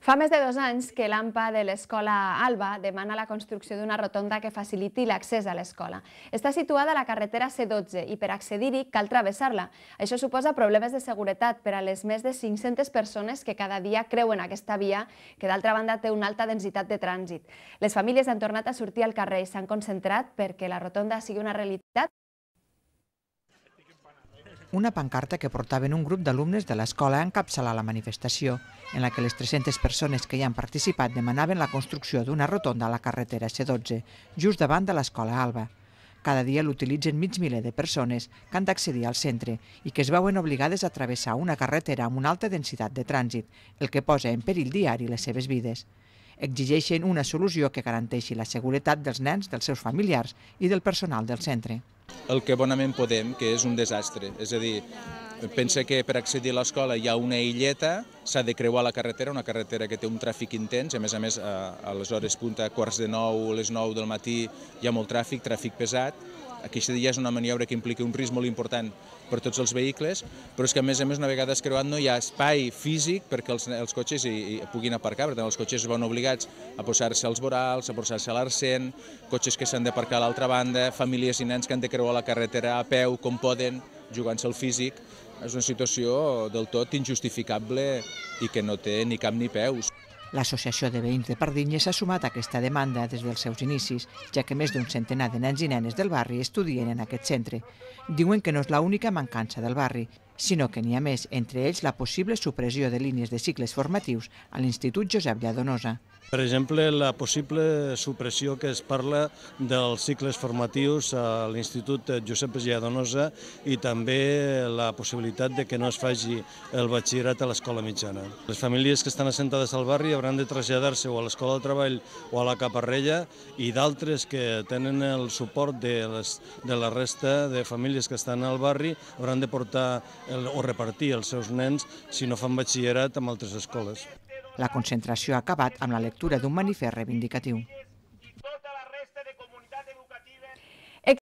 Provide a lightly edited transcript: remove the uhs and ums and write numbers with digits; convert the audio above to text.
Fa més de 2 anys que l'AMPA de l'Escola Alba demana la construcció d'una rotonda que faciliti l'accés a l'escola. Està situada a la carretera C12 i per accedir-hi cal travessar-la. Això suposa problemes de seguretat per a les més de 500 persones que cada dia creuen aquesta via, que d'altra banda té una alta densitat de trànsit. Les famílies han tornat a sortir al carrer i s'han concentrat perquè la rotonda sigui una realitat. Una pancarta que portaven un grup d'alumnes de l'escola encapçala la manifestació, en la que les 300 persones que hi han participat demanaven la construcció d'una rotonda a la carretera C12, just davant de l'escola Alba. Cada dia l'utilitzen mig miler de persones que han d'accedir al centre i que es veuen obligades a travessar una carretera amb una alta densitat de trànsit, el que posa en perill diari les seves vides. Exigeixen una solució que garanteixi la seguretat dels nens, dels seus familiars i del personal del centre. El que bonament podem, que és un desastre. És a dir, pensa que per accedir a l'escola hi ha una illeta, s'ha de creuar la carretera, una carretera que té un tràfic intens, a més, a les hores punta, quarts de 9, a les 9 del matí, hi ha molt tràfic pesat. Aquesta ja és una maniobra que implica un risc molt important per tots els vehicles, però és que a més, una vegada creuat no hi ha espai físic perquè els cotxes hi puguin aparcar. Per tant, els cotxes es veuen obligats a posar-se als vorals, a posar-se a l'arcent, cotxes que s'han d'aparcar a l'altra banda, famílies i nens que han de creuar la carretera a peu com poden, jugant-se al físic. És una situació del tot injustificable i que no té ni cap ni peus. L'Associació de Veïns de Pardinyes s'ha sumat a aquesta demanda des dels seus inicis, ja que més d'un centenar de nens i nenes del barri estudien en aquest centre. Diuen que no és l'única mancança del barri, sinó que n'hi ha més, entre ells la possible supressió de línies de cicles formatius a l'Institut Josep Lladonosa. Per exemple, la possible supressió que es parla dels cicles formatius a l'Institut Josep Lladonosa i també la possibilitat de que no es faci el batxillerat a l'escola mitjana. Les famílies que estan assentades al barri hauran de traslladar-se o a l'escola de treball o a la Caparrella i d'altres que tenen el suport de la resta de famílies que estan al barri hauran de portar o repartir els seus nens si no fan batxillerat amb altres escoles. La concentració ha acabat amb la lectura d'un manifest reivindicatiu.